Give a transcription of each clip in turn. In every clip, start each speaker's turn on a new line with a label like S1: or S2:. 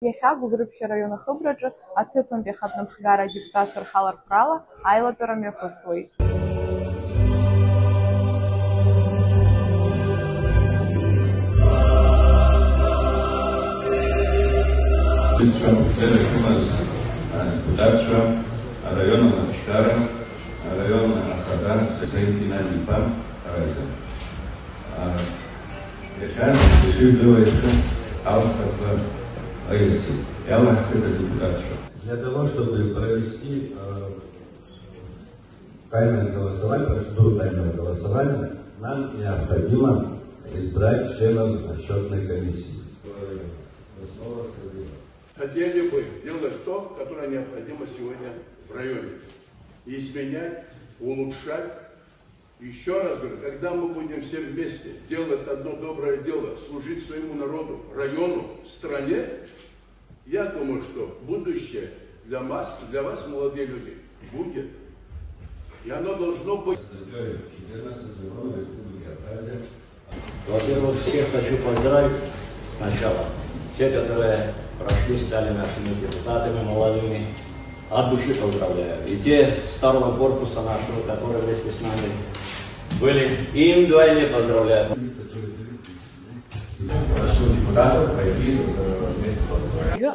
S1: Иахьа Гәылрыԥшьа раион ахыбраҿы аҭыԥантәи ахатәнымхгара адепутатцәа рхалархәрала аилатәара мҩаԥысуеит.
S2: Депутатства района Макштара, района Ахадар, соединенный пан Райза. Решаем, присутствуется Алсафа Айси. Я вас это депутатство.
S3: Для того, чтобы провести тайное голосование, процедуру тайного голосования, нам необходимо избрать членов счетной комиссии.
S4: Хотели бы делать то, которое необходимо сегодня в районе. Изменять, улучшать. Еще раз говорю, когда мы будем все вместе делать одно доброе дело, служить своему народу, району, стране, я думаю, что будущее для вас, молодые люди, будет. И оно должно быть.
S5: Во-первых, всех хочу поздравить сначала. Те, которые прошли, стали нашими депутатами молодыми. От души поздравляю. И те старого корпуса нашего, которые вместе с нами были, им вдвойне поздравляю.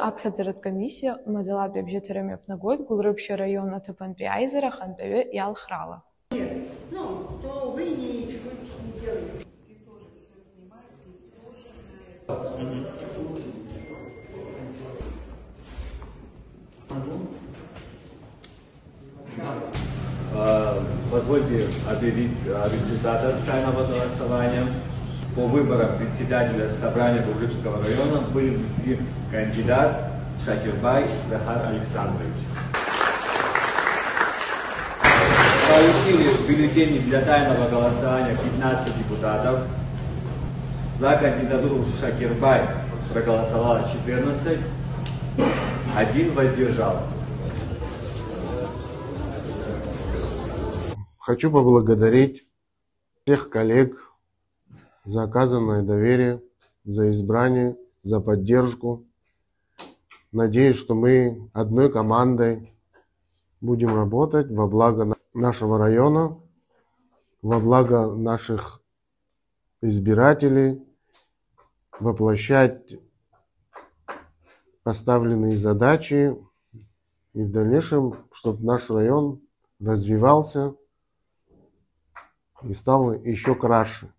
S1: Аԥхьаӡаратә комиссиа маӡалатәи абжьыҭара мҩаԥнагоит Гәылрыԥшьа раион аҭыԥантәи аизара ахантәаҩы иалхрала.
S6: Позвольте объявить результаты тайного голосования. По выборам председателя собрания Гәылрыԥского района был внесен кандидат Шакирбай Захар Александрович. Получили бюллетени для тайного голосования 15 депутатов. За кандидатуру Шакирбай проголосовало 14, один воздержался.
S7: Хочу поблагодарить всех коллег за оказанное доверие, за избрание, за поддержку. Надеюсь, что мы одной командой будем работать во благо нашего района, во благо наших избирателей, воплощать поставленные задачи и в дальнейшем, чтобы наш район развивался и стал еще краше.